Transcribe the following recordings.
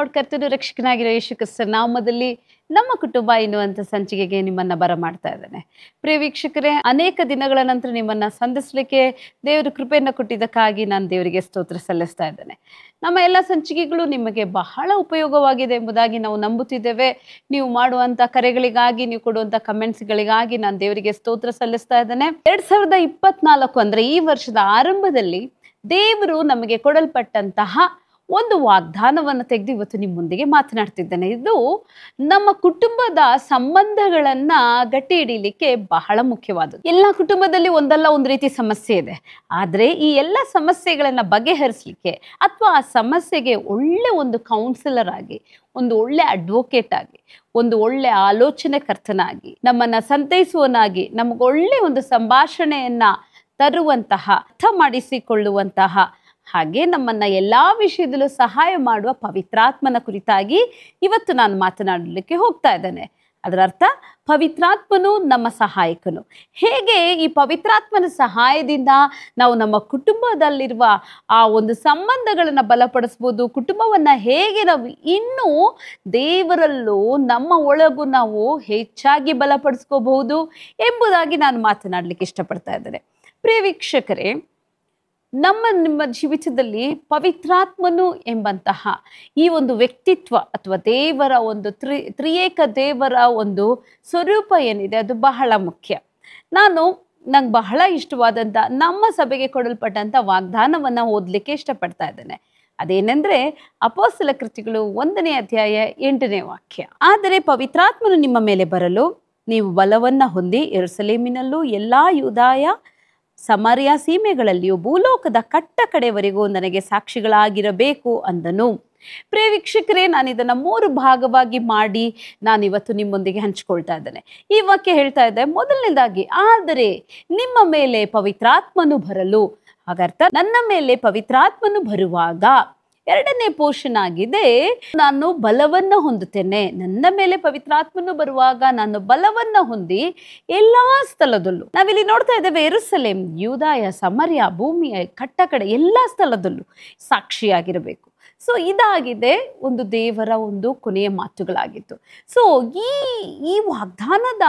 ನಮ್ಮ ಕರ್ತನು ರಕ್ಷಕನಾಗಿರೋ ಯೇಸು ಕ್ರಿಸ್ತನ ನಾಮದಲ್ಲಿ ನಮ್ಮ ಕುಟುಂಬ ಎನ್ನುವಂಥ ಸಂಚಿಕೆಗೆ ನಿಮ್ಮನ್ನು ಬರಮಾಡ್ತಾ ಇದ್ದಾನೆ. ಪ್ರಿಯ ವೀಕ್ಷಕರೇ, ಅನೇಕ ದಿನಗಳ ನಂತರ ನಿಮ್ಮನ್ನು ಸಂಧಿಸಲಿಕ್ಕೆ ದೇವರು ಕೃಪೆಯನ್ನು ಕೊಟ್ಟಿದ್ದಕ್ಕಾಗಿ ನಾನು ದೇವರಿಗೆ ಸ್ತೋತ್ರ ಸಲ್ಲಿಸ್ತಾ ಇದ್ದೇನೆ. ನಮ್ಮ ಎಲ್ಲ ಸಂಚಿಕೆಗಳು ನಿಮಗೆ ಬಹಳ ಉಪಯೋಗವಾಗಿದೆ ಎಂಬುದಾಗಿ ನಾವು ನಂಬುತ್ತಿದ್ದೇವೆ. ನೀವು ಮಾಡುವಂಥ ಕರೆಗಳಿಗಾಗಿ, ನೀವು ಕೊಡುವಂಥ ಕಮೆಂಟ್ಸ್ಗಳಿಗಾಗಿ ನಾನು ದೇವರಿಗೆ ಸ್ತೋತ್ರ ಸಲ್ಲಿಸ್ತಾ ಇದ್ದೇನೆ. 2024 ಅಂದರೆ ಈ ವರ್ಷದ ಆರಂಭದಲ್ಲಿ ದೇವರು ನಮಗೆ ಕೊಡಲ್ಪಟ್ಟಂತಹ ಒಂದು ವಾಗ್ದಾನವನ್ನು ತೆಗೆದು ಇವತ್ತು ನಿಮ್ಮ ಮುಂದಿಗೆ ಮಾತನಾಡ್ತಿದ್ದೇನೆ. ಇದು ನಮ್ಮ ಕುಟುಂಬದ ಸಂಬಂಧಗಳನ್ನ ಗಟ್ಟಿ ಹಿಡಿಯಲಿಕ್ಕೆ ಬಹಳ ಮುಖ್ಯವಾದದ್ದು. ಎಲ್ಲ ಕುಟುಂಬದಲ್ಲಿ ಒಂದಲ್ಲ ಒಂದು ರೀತಿ ಸಮಸ್ಯೆ ಇದೆ. ಆದರೆ ಈ ಎಲ್ಲ ಸಮಸ್ಯೆಗಳನ್ನ ಬಗೆಹರಿಸಲಿಕ್ಕೆ ಅಥವಾ ಆ ಸಮಸ್ಯೆಗೆ ಒಳ್ಳೆ ಒಂದು ಕೌನ್ಸಿಲರ್ ಆಗಿ, ಒಂದು ಒಳ್ಳೆ ಅಡ್ವೊಕೇಟ್ ಆಗಿ, ಒಂದು ಒಳ್ಳೆ ಆಲೋಚನೆಕರ್ತನಾಗಿ, ನಮ್ಮನ್ನ ಸಂತೈಸುವನಾಗಿ, ನಮಗೊಳ್ಳೆ ಒಂದು ಸಂಭಾಷಣೆಯನ್ನ ತರುವಂತಹ, ಅರ್ಥ ಮಾಡಿಸಿಕೊಳ್ಳುವಂತಹ, ಹಾಗೆ ನಮ್ಮನ್ನ ಎಲ್ಲಾ ವಿಷಯದಲ್ಲೂ ಸಹಾಯ ಮಾಡುವ ಪವಿತ್ರಾತ್ಮನ ಕುರಿತಾಗಿ ಇವತ್ತು ನಾನು ಮಾತನಾಡಲಿಕ್ಕೆ ಹೋಗ್ತಾ ಇದ್ದೇನೆ. ಅದರ ಅರ್ಥ, ಪವಿತ್ರಾತ್ಮನು ನಮ್ಮ ಸಹಾಯಕನು. ಹೇಗೆ ಈ ಪವಿತ್ರಾತ್ಮನ ಸಹಾಯದಿಂದ ನಾವು ನಮ್ಮ ಕುಟುಂಬದಲ್ಲಿರುವ ಆ ಒಂದು ಸಂಬಂಧಗಳನ್ನು ಬಲಪಡಿಸ್ಬೋದು, ಕುಟುಂಬವನ್ನು ಹೇಗೆ ನಾವು ಇನ್ನೂ ದೇವರಲ್ಲೂ ನಮ್ಮ ಒಳಗೂ ನಾವು ಹೆಚ್ಚಾಗಿ ಬಲಪಡಿಸ್ಕೋಬಹುದು ಎಂಬುದಾಗಿ ನಾನು ಮಾತನಾಡಲಿಕ್ಕೆ ಇಷ್ಟಪಡ್ತಾ ಇದ್ದೇನೆ. ಪ್ರಿಯ ವೀಕ್ಷಕರೇ, ನಿಮ್ಮ ಜೀವಿತದಲ್ಲಿ ಪವಿತ್ರಾತ್ಮನು ಎಂಬಂತಹ ಈ ಒಂದು ವ್ಯಕ್ತಿತ್ವ ಅಥವಾ ದೇವರ ಒಂದು ತ್ರಿಯೇಕ ದೇವರ ಒಂದು ಸ್ವರೂಪ ಏನಿದೆ ಅದು ಬಹಳ ಮುಖ್ಯ. ನಂಗೆ ಬಹಳ ಇಷ್ಟವಾದಂಥ ನಮ್ಮ ಸಭೆಗೆ ಕೊಡಲ್ಪಟ್ಟಂಥ ವಾಗ್ದಾನವನ್ನು ಓದಲಿಕ್ಕೆ ಇಷ್ಟಪಡ್ತಾ ಇದ್ದೇನೆ. ಅದೇನೆಂದರೆ ಅಪೊಸ್ತಲ ಕೃತ್ಯಗಳು 1ನೇ ಅಧ್ಯಾಯ 8ನೇ ವಾಕ್ಯ. ಆದರೆ ಪವಿತ್ರಾತ್ಮನು ನಿಮ್ಮ ಮೇಲೆ ಬರಲು ನೀವು ಬಲವನ್ನು ಹೊಂದಿ ಯೆರೂಸಲೇಮಿನಲ್ಲೂ ಎಲ್ಲಾ ಯೂದಾಯ ಸಮಾರ್ಯ ಸೀಮೆಗಳಲ್ಲಿಯೂ ಭೂಲೋಕದ ಕಟ್ಟ ಕಡೆವರೆಗೂ ನನಗೆ ಸಾಕ್ಷಿಗಳಾಗಿರಬೇಕು ಅಂದನು. ಪ್ರಿಯ ವೀಕ್ಷಕರೇ, ನಾನು ಇದನ್ನು 3 ಭಾಗವಾಗಿ ಮಾಡಿ ನಾನಿವತ್ತು ನಿಮ್ಮೊಂದಿಗೆ ಹಂಚಿಕೊಳ್ತಾ ಇದ್ದೇನೆ. ಈ ವಾಕ್ಯ ಹೇಳ್ತಾ ಇದ್ದೆ, ಮೊದಲನೇದಾಗಿ, ಆದರೆ ನಿಮ್ಮ ಮೇಲೆ ಪವಿತ್ರಾತ್ಮನು ಬರಲು, ಹಾಗರ್ಥ ನನ್ನ ಮೇಲೆ ಪವಿತ್ರಾತ್ಮನು ಬರುವಾಗ. ಎರಡನೇ ಪೋರ್ಷನ್ ಆಗಿದೆ, ನಾನು ಬಲವನ್ನ ಹೊಂದುತ್ತೇನೆ. ನನ್ನ ಮೇಲೆ ಪವಿತ್ರಾತ್ಮನು ಬರುವಾಗ ನಾನು ಬಲವನ್ನ ಹೊಂದಿ ಎಲ್ಲಾ ಸ್ಥಳದಲ್ಲೂ, ನಾವಿಲ್ಲಿ ನೋಡ್ತಾ ಇದ್ದೇವೆ, ಯೆರೂಸಲೇಮ್, ಯೂದಾಯ, ಸಮಾರ್ಯ, ಭೂಮಿಯ ಕಟ್ಟ ಕಡೆ ಎಲ್ಲಾ ಸ್ಥಳದಲ್ಲೂ ಸಾಕ್ಷಿಯಾಗಿರಬೇಕು. ಸೊ ಇದಾಗಿದೆ ಒಂದು ದೇವರ ಒಂದು ಕೊನೆಯ ಮಾತುಗಳಾಗಿತ್ತು. ಸೊ ಈ ವಾಗ್ದಾನದ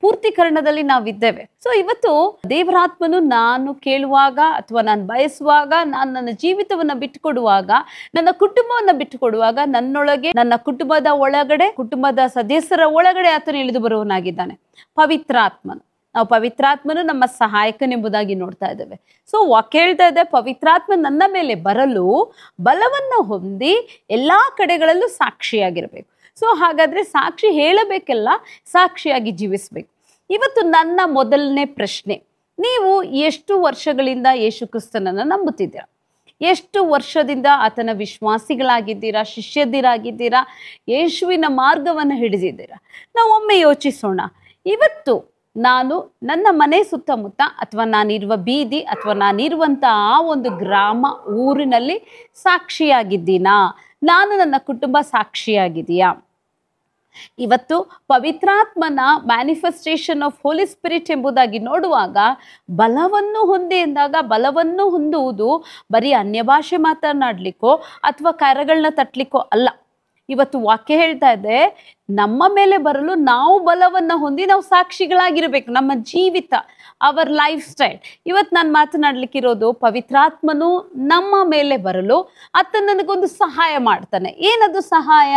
ಪೂರ್ತೀಕರಣದಲ್ಲಿ ನಾವಿದ್ದೇವೆ. ಸೊ ಇವತ್ತು ದೇವರಾತ್ಮನು ನಾನು ಕೇಳುವಾಗ ಅಥವಾ ನಾನು ಬಯಸುವಾಗ, ನಾನು ನನ್ನ ಜೀವಿತವನ್ನ ಬಿಟ್ಟುಕೊಡುವಾಗ, ನನ್ನ ಕುಟುಂಬವನ್ನ ಬಿಟ್ಟುಕೊಡುವಾಗ, ನನ್ನೊಳಗೆ, ನನ್ನ ಕುಟುಂಬದ ಒಳಗಡೆ, ಕುಟುಂಬದ ಸದಸ್ಯರ ಒಳಗಡೆ ಆತನು ಇಳಿದು ಬರುವವನಾಗಿದ್ದಾನೆ, ಪವಿತ್ರಾತ್ಮನು. ನಾವು ಪವಿತ್ರಾತ್ಮನು ನಮ್ಮ ಸಹಾಯಕನೆಂಬುದಾಗಿ ನೋಡ್ತಾ ಇದ್ದೇವೆ. ಸೊ ವಾಕ್ಯ ಹೇಳ್ತಾ ಇದೆ, ಪವಿತ್ರಾತ್ಮ ನನ್ನ ಮೇಲೆ ಬರಲು ಬಲವನ್ನು ಹೊಂದಿ ಎಲ್ಲಾ ಕಡೆಗಳಲ್ಲೂ ಸಾಕ್ಷಿಯಾಗಿರ್ಬೇಕು. ಸೊ ಹಾಗಾದ್ರೆ ಸಾಕ್ಷಿ ಹೇಳಬೇಕೆಲ್ಲ, ಸಾಕ್ಷಿಯಾಗಿ ಜೀವಿಸ್ಬೇಕು. ಇವತ್ತು ನನ್ನ ಮೊದಲನೇ ಪ್ರಶ್ನೆ, ನೀವು ಎಷ್ಟು ವರ್ಷಗಳಿಂದ ಯೇಸು ಕ್ರಿಸ್ತನನ್ನು ನಂಬುತ್ತಿದ್ದೀರಾ? ಎಷ್ಟು ವರ್ಷದಿಂದ ಆತನ ವಿಶ್ವಾಸಿಗಳಾಗಿದ್ದೀರಾ, ಶಿಷ್ಯದಿರಾಗಿದ್ದೀರಾ, ಯೇಸುವಿನ ಮಾರ್ಗವನ್ನು ಹಿಡಿದಿದ್ದೀರಾ? ನಾವು ಒಮ್ಮೆ ಯೋಚಿಸೋಣ. ಇವತ್ತು ನಾನು ನನ್ನ ಮನೆ ಸುತ್ತಮುತ್ತ ಅಥವಾ ನಾನಿರುವ ಬೀದಿ ಅಥವಾ ನಾನಿರುವಂಥ ಆ ಒಂದು ಗ್ರಾಮ, ಊರಿನಲ್ಲಿ ಸಾಕ್ಷಿಯಾಗಿದ್ದೀನಾ? ನಾನು ನನ್ನ ಕುಟುಂಬ ಸಾಕ್ಷಿಯಾಗಿದೆಯಾ? ಇವತ್ತು ಪವಿತ್ರಾತ್ಮನ ಮ್ಯಾನಿಫೆಸ್ಟೇಷನ್ ಆಫ್ ಹೋಲಿ ಸ್ಪಿರಿಟ್ ಎಂಬುದಾಗಿ ನೋಡುವಾಗ, ಬಲವನ್ನು ಹೊಂದಿ ಎಂದಾಗ, ಬಲವನ್ನು ಹೊಂದುವುದು ಬರೀ ಅನ್ಯ ಭಾಷೆ ಮಾತನಾಡಲಿಕ್ಕೋ ಅಥವಾ ಕರಗಳನ್ನ ತಟ್ಟಲಿಕ್ಕೋ ಅಲ್ಲ. ಇವತ್ತು ವಾಕ್ಯ ಹೇಳ್ತಾ ಇದೆ, ನಮ್ಮ ಮೇಲೆ ಬರಲು ನಾವು ಬಲವನ್ನ ಹೊಂದಿ ನಾವು ಸಾಕ್ಷಿಗಳಾಗಿರ್ಬೇಕು. ನಮ್ಮ ಜೀವಿತ, ಅವರ್ ಲೈಫ್ ಸ್ಟೈಲ್. ಇವತ್ತು ನಾನು ಮಾತನಾಡ್ಲಿಕ್ಕಿರೋದು, ಪವಿತ್ರಾತ್ಮನು ನಮ್ಮ ಮೇಲೆ ಬರಲು ಆತ ನನಗೊಂದು ಸಹಾಯ ಮಾಡ್ತಾನೆ. ಏನದು ಸಹಾಯ?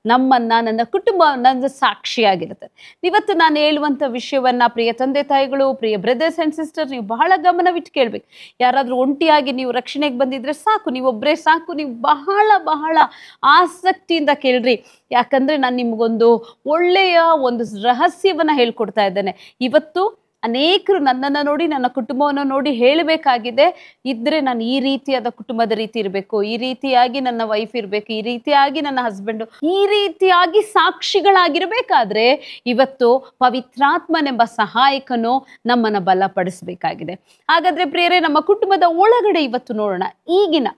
ನನ್ನ ಕುಟುಂಬ ನನ್ನ ಸಾಕ್ಷಿಯಾಗಿರುತ್ತೆ. ಇವತ್ತು ನಾನು ಹೇಳುವಂಥ ವಿಷಯವನ್ನ ಪ್ರಿಯ ತಂದೆ ತಾಯಿಗಳು, ಪ್ರಿಯ ಬ್ರದರ್ಸ್ ಆ್ಯಂಡ್ ಸಿಸ್ಟರ್, ನೀವು ಬಹಳ ಗಮನವಿಟ್ಟು ಕೇಳಬೇಕು. ಯಾರಾದರೂ ಒಂಟಿಯಾಗಿ ನೀವು ರಕ್ಷಣೆಗೆ ಬಂದಿದ್ರೆ ಸಾಕು, ನೀವೊಬ್ಬರೇ ಸಾಕು, ನೀವು ಬಹಳ ಬಹಳ ಆಸಕ್ತಿಯಿಂದ ಕೇಳ್ರಿ. ಯಾಕಂದ್ರೆ ನಾನು ನಿಮಗೊಂದು ಒಳ್ಳೆಯ ಒಂದು ರಹಸ್ಯವನ್ನ ಹೇಳ್ಕೊಡ್ತಾ ಇದ್ದೇನೆ. ಇವತ್ತು ಅನೇಕರು ನನ್ನನ್ನು ನೋಡಿ, ನನ್ನ ಕುಟುಂಬವನ್ನು ನೋಡಿ ಹೇಳಬೇಕಾಗಿದೆ, ಇದ್ರೆ ನಾನು ಈ ರೀತಿಯಾದ ಕುಟುಂಬದ ರೀತಿ ಇರಬೇಕು, ಈ ರೀತಿಯಾಗಿ ನನ್ನ ವೈಫ್ ಇರಬೇಕು, ಈ ರೀತಿಯಾಗಿ ನನ್ನ ಹಸ್ಬೆಂಡು, ಈ ರೀತಿಯಾಗಿ ಸಾಕ್ಷಿಗಳಾಗಿರ್ಬೇಕಾದ್ರೆ ಇವತ್ತು ಪವಿತ್ರಾತ್ಮನೆಂಬ ಸಹಾಯಕನು ನಮ್ಮನ್ನು ಬಲಪಡಿಸಬೇಕಾಗಿದೆ. ಹಾಗಾದ್ರೆ ಪ್ರಿಯರೇ, ನಮ್ಮ ಕುಟುಂಬದ ಒಳಗಡೆ ಇವತ್ತು ನೋಡೋಣ. ಈಗಿನ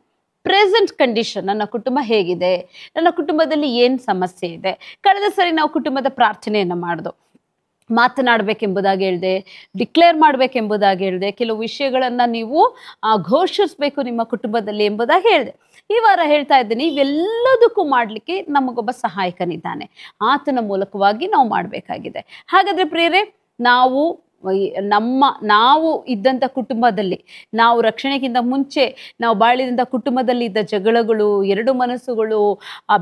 ಪ್ರೆಸೆಂಟ್ ಕಂಡೀಷನ್, ನನ್ನ ಕುಟುಂಬ ಹೇಗಿದೆ, ನನ್ನ ಕುಟುಂಬದಲ್ಲಿ ಏನು ಸಮಸ್ಯೆ ಇದೆ. ಕಳೆದ ಸರಿ ನಾವು ಕುಟುಂಬದ ಪ್ರಾರ್ಥನೆಯನ್ನು ಮಾಡಿದ್ವು, ಮಾತನಾಡಬೇಕೆಂಬುದಾಗಿ ಹೇಳಿದೆ, ಡಿಕ್ಲೇರ್ ಮಾಡಬೇಕೆಂಬುದಾಗಿ ಹೇಳಿದೆ, ಕೆಲವು ವಿಷಯಗಳನ್ನು ನೀವು ಘೋಷಿಸಬೇಕು ನಿಮ್ಮ ಕುಟುಂಬದಲ್ಲಿ ಎಂಬುದಾಗಿ ಹೇಳಿದೆ. ಈ ವಾರ ಹೇಳ್ತಾ ಇದ್ದೀನಿ, ಇವೆಲ್ಲದಕ್ಕೂ ಮಾಡಲಿಕ್ಕೆ ನಮಗೊಬ್ಬ ಸಹಾಯಕನಿದ್ದಾನೆ. ಆತನ ಮೂಲಕವಾಗಿ ನಾವು ಮಾಡಬೇಕಾಗಿದೆ. ಹಾಗಾದ್ರೆ ಪ್ರಿಯರೇ, ನಾವು ಇದ್ದಂಥ ಕುಟುಂಬದಲ್ಲಿ, ನಾವು ರಕ್ಷಣೆಗಿಂತ ಮುಂಚೆ ನಾವು ಬಾಳಿದಂಥ ಕುಟುಂಬದಲ್ಲಿ ಇದ್ದ ಜಗಳಗಳು, ಎರಡು ಮನಸ್ಸುಗಳು,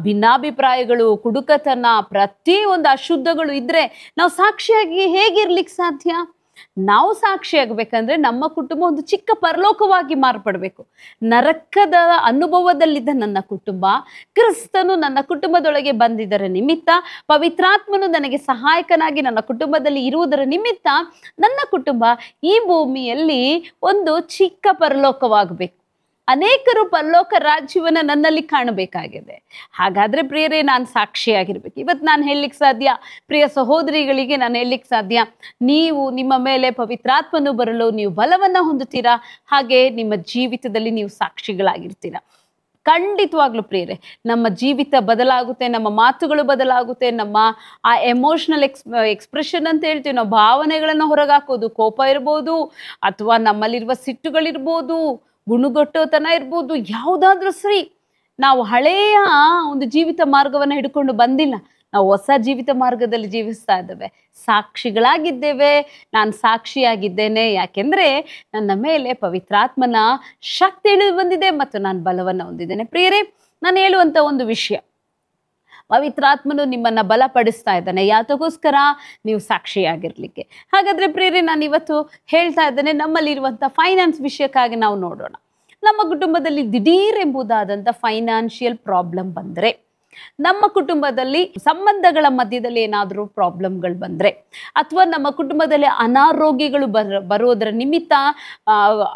ಭಿನ್ನಾಭಿಪ್ರಾಯಗಳು, ಕುಡುಕತನ, ಪ್ರತಿ ಒಂದು ಅಶುದ್ಧಗಳು ಇದ್ರೆ ನಾವು ಸಾಕ್ಷಿಯಾಗಿ ಹೇಗಿರ್ಲಿಕ್ಕೆ ಸಾಧ್ಯ? ನಾವು ಸಾಕ್ಷಿಯಾಗಬೇಕಂದ್ರೆ ನಮ್ಮ ಕುಟುಂಬ ಒಂದು ಚಿಕ್ಕ ಪರಲೋಕವಾಗಿ ಮಾರ್ಪಡಬೇಕು. ನರಕದ ಅನುಭವದಲ್ಲಿದ್ದ ನನ್ನ ಕುಟುಂಬ, ಕ್ರಿಸ್ತನು ನನ್ನ ಕುಟುಂಬದೊಳಗೆ ಬಂದಿದ್ದರ ನಿಮಿತ್ತ, ಪವಿತ್ರಾತ್ಮನು ನನಗೆ ಸಹಾಯಕನಾಗಿ ನನ್ನ ಕುಟುಂಬದಲ್ಲಿ ಇರುವುದರ ನಿಮಿತ್ತ ನನ್ನ ಕುಟುಂಬ ಈ ಭೂಮಿಯಲ್ಲಿ ಒಂದು ಚಿಕ್ಕ ಪರಲೋಕವಾಗಬೇಕು. ಅನೇಕರು ಪರಲೋಕ ರಾಜ್ಯವನ್ನ ನನ್ನಲ್ಲಿ ಕಾಣಬೇಕಾಗಿದೆ. ಹಾಗಾದ್ರೆ ಪ್ರಿಯರೇ, ನಾನು ಸಾಕ್ಷಿಯಾಗಿರ್ಬೇಕು. ಇವತ್ತು ನಾನು ಹೇಳಲಿಕ್ಕೆ ಸಾಧ್ಯ, ಪ್ರಿಯ ಸಹೋದರಿಗಳಿಗೆ ನಾನು ಹೇಳಲಿಕ್ಕೆ ಸಾಧ್ಯ, ನೀವು ನಿಮ್ಮ ಮೇಲೆ ಪವಿತ್ರಾತ್ಮನು ಬರಲು ನೀವು ಬಲವನ್ನ ಹೊಂದುತ್ತೀರಾ. ಹಾಗೆ ನಿಮ್ಮ ಜೀವಿತದಲ್ಲಿ ನೀವು ಸಾಕ್ಷಿಗಳಾಗಿರ್ತೀರಾ. ಖಂಡಿತವಾಗ್ಲೂ ಪ್ರಿಯರೇ, ನಮ್ಮ ಜೀವಿತ ಬದಲಾಗುತ್ತೆ, ನಮ್ಮ ಮಾತುಗಳು ಬದಲಾಗುತ್ತೆ, ನಮ್ಮ ಆ ಎಮೋಷನಲ್ ಎಕ್ಸ್ಪ್ರೆಷನ್ ಅಂತ ಹೇಳ್ತೀವಿ, ನಾವು ಭಾವನೆಗಳನ್ನು ಹೊರಗಾಕೋದು, ಕೋಪ ಇರ್ಬೋದು, ಅಥವಾ ನಮ್ಮಲ್ಲಿರುವ ಸಿಟ್ಟುಗಳಿರ್ಬೋದು, ಗುಣಗೊಟ್ಟೋತನ ಇರ್ಬೋದು, ಯಾವುದಾದ್ರೂ ಸರಿ, ನಾವು ಹಳೆಯ ಒಂದು ಜೀವಿತ ಮಾರ್ಗವನ್ನು ಹಿಡ್ಕೊಂಡು ಬಂದಿಲ್ಲ. ನಾವು ಹೊಸ ಜೀವಿತ ಮಾರ್ಗದಲ್ಲಿ ಜೀವಿಸ್ತಾ ಇದ್ದೇವೆ, ಸಾಕ್ಷಿಗಳಾಗಿದ್ದೇವೆ. ನಾನು ಸಾಕ್ಷಿಯಾಗಿದ್ದೇನೆ, ಯಾಕೆಂದ್ರೆ ನನ್ನ ಮೇಲೆ ಪವಿತ್ರಾತ್ಮನ ಶಕ್ತಿ ಇಳಿದು ಬಂದಿದೆ ಮತ್ತು ನಾನು ಬಲವನ್ನು ಹೊಂದಿದ್ದೇನೆ. ಪ್ರಿಯರೇ, ನಾನು ಹೇಳುವಂತ ಒಂದು ವಿಷಯ, ಪವಿತ್ರಾತ್ಮನು ನಿಮ್ಮನ್ನ ಬಲಪಡಿಸ್ತಾ ಇದ್ದಾನೆ. ಯಾತಕ್ಕೋಸ್ಕರ? ನೀವು ಸಾಕ್ಷಿಯಾಗಿರ್ಲಿಕ್ಕೆ. ಹಾಗಾದ್ರೆ ಪ್ರಿಯರೇ, ನಾನು ಇವತ್ತು ಹೇಳ್ತಾ ಇದ್ದೇನೆ, ನಮ್ಮಲ್ಲಿರುವಂಥ ಫೈನಾನ್ಸ್ ವಿಷಯಕ್ಕಾಗಿ ನಾವು ನೋಡೋಣ. ನಮ್ಮ ಕುಟುಂಬದಲ್ಲಿ ದಿಢೀರ್ ಎಂಬುದಾದಂಥ ಫೈನಾನ್ಷಿಯಲ್ ಪ್ರಾಬ್ಲಮ್ ಬಂದರೆ, ನಮ್ಮ ಕುಟುಂಬದಲ್ಲಿ ಸಂಬಂಧಗಳ ಮಧ್ಯದಲ್ಲಿ ಏನಾದರೂ ಪ್ರಾಬ್ಲಮ್ಗಳು ಬಂದರೆ, ಅಥವಾ ನಮ್ಮ ಕುಟುಂಬದಲ್ಲಿ ಅನಾರೋಗ್ಯಗಳು ಬರೋದರ ನಿಮಿತ್ತ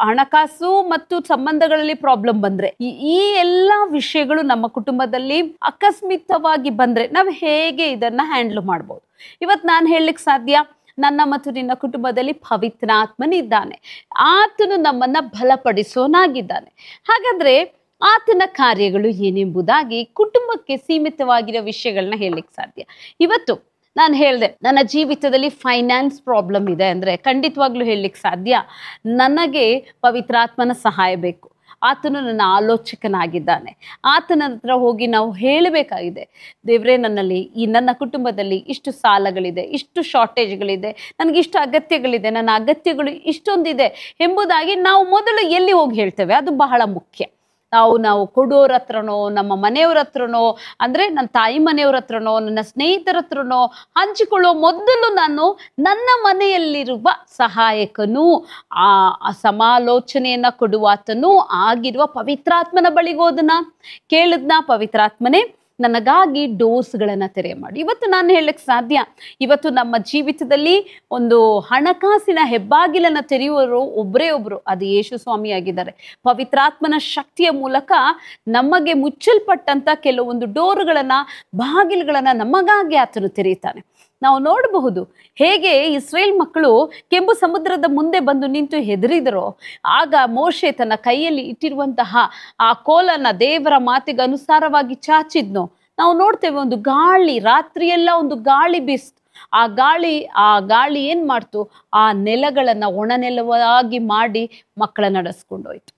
ಹಣಕಾಸು ಮತ್ತು ಸಂಬಂಧಗಳಲ್ಲಿ ಪ್ರಾಬ್ಲಮ್ ಬಂದರೆ, ಈ ಎಲ್ಲ ವಿಷಯಗಳು ನಮ್ಮ ಕುಟುಂಬದಲ್ಲಿ ಅಕಸ್ಮಿತವಾಗಿ ಬಂದರೆ ನಾವು ಹೇಗೆ ಇದನ್ನ ಹ್ಯಾಂಡಲ್ ಮಾಡ್ಬೋದು? ಇವತ್ತು ನಾನು ಹೇಳಲಿಕ್ಕೆ ಸಾಧ್ಯ, ನನ್ನ ಮತ್ತು ನಿನ್ನ ಕುಟುಂಬದಲ್ಲಿ ಪವಿತ್ರಾತ್ಮನಿದ್ದಾನೆ. ಆತನು ನಮ್ಮನ್ನ ಬಲಪಡಿಸೋನಾಗಿದ್ದಾನೆ. ಹಾಗಾದ್ರೆ ಆತನ ಕಾರ್ಯಗಳು ಏನೆಂಬುದಾಗಿ ಕುಟುಂಬಕ್ಕೆ ಸೀಮಿತವಾಗಿರೋ ವಿಷಯಗಳನ್ನ ಹೇಳಲಿಕ್ಕೆ ಸಾಧ್ಯ. ಇವತ್ತು ನಾನು ಹೇಳಿದೆ, ನನ್ನ ಜೀವಿತದಲ್ಲಿ ಫೈನಾನ್ಸ್ ಪ್ರಾಬ್ಲಮ್ ಇದೆ ಅಂದರೆ ಖಂಡಿತವಾಗ್ಲೂ ಹೇಳಲಿಕ್ಕೆ ಸಾಧ್ಯ, ನನಗೆ ಪವಿತ್ರಾತ್ಮನ ಸಹಾಯ ಬೇಕು. ಆತನು ನನ್ನ ಆಲೋಚಕನಾಗಿದ್ದಾನೆ. ಆತನ ಹತ್ರ ಹೋಗಿ ನಾವು ಹೇಳಬೇಕಾಗಿದೆ, ದೇವರೇ, ನನ್ನ ಕುಟುಂಬದಲ್ಲಿ ಇಷ್ಟು ಸಾಲಗಳಿದೆ, ಇಷ್ಟು ಶಾರ್ಟೇಜ್ಗಳಿದೆ, ನನಗಿಷ್ಟು ಅಗತ್ಯಗಳಿದೆ, ನನ್ನ ಅಗತ್ಯಗಳು ಇಷ್ಟೊಂದಿದೆ ಎಂಬುದಾಗಿ ನಾವು ಮೊದಲು ಎಲ್ಲಿ ಹೋಗಿ ಹೇಳ್ತೇವೆ, ಅದು ಬಹಳ ಮುಖ್ಯ. ನಾವು ಕೊಡೋರ ಹತ್ರನೋ, ನಮ್ಮ ಮನೆಯವ್ರ ಹತ್ರನೋ, ಅಂದರೆ ನನ್ನ ತಾಯಿ ಮನೆಯವ್ರ ಹತ್ರನೋ, ನನ್ನ ಸ್ನೇಹಿತರ ಹತ್ರನೋ ಹಂಚಿಕೊಳ್ಳೋ ಮೊದಲು ನಾನು ನನ್ನ ಮನೆಯಲ್ಲಿರುವ ಸಹಾಯಕನು, ಆ ಸಮಾಲೋಚನೆಯನ್ನ ಕೊಡುವಾತನು ಆಗಿರುವ ಪವಿತ್ರಾತ್ಮನ ಬಳಿಗೋದನ್ನ ಕೇಳಿದ್ನ, ಪವಿತ್ರಾತ್ಮನೇ ನನಗಾಗಿ ಡೋರ್ಸ್ಗಳನ್ನು ತೆರೆ ಮಾಡಿ. ಇವತ್ತು ನಾನು ಹೇಳಕ್ಕೆ ಸಾಧ್ಯ, ಇವತ್ತು ನಮ್ಮ ಜೀವಿತದಲ್ಲಿ ಒಂದು ಹಣಕಾಸಿನ ಹೆಬ್ಬಾಗಿಲನ್ನು ತೆರೆಯುವರು ಒಬ್ಬರೇ ಒಬ್ಬರು, ಅದು ಯೇಸು ಸ್ವಾಮಿ ಆಗಿದ್ದಾರೆ. ಪವಿತ್ರಾತ್ಮನ ಶಕ್ತಿಯ ಮೂಲಕ ನಮಗೆ ಮುಚ್ಚಲ್ಪಟ್ಟಂತ ಕೆಲವೊಂದು ಡೋರ್ಗಳನ್ನು, ಬಾಗಿಲುಗಳನ್ನು ನಮಗಾಗಿ ಆತನು ತೆರೆಯುತ್ತಾನೆ. ನಾವು ನೋಡಬಹುದು ಹೇಗೆ ಇಸ್ರೇಲ್ ಮಕ್ಕಳು ಕೆಂಪು ಸಮುದ್ರದ ಮುಂದೆ ಬಂದು ನಿಂತು ಹೆದರಿದರೋ, ಆಗ ಮೋಶೆ ತನ್ನ ಕೈಯಲ್ಲಿ ಇಟ್ಟಿರುವಂತಹ ಆ ಕೋಲನ್ನ ದೇವರ ಮಾತಿಗೆ ಅನುಸಾರವಾಗಿ ಚಾಚಿದ್ನೋ ನಾವು ನೋಡ್ತೇವೆ. ಒಂದು ಗಾಳಿ, ರಾತ್ರಿಯೆಲ್ಲ ಒಂದು ಗಾಳಿ ಬೀಸ್ತು. ಆ ಗಾಳಿ ಏನ್ ಮಾಡ್ತು, ಆ ನೆಲಗಳನ್ನ ಒಣ ನೆಲವಾಗಿ ಮಾಡಿ ಮಕ್ಕಳ ನಡೆಸ್ಕೊಂಡೋಯ್ತು.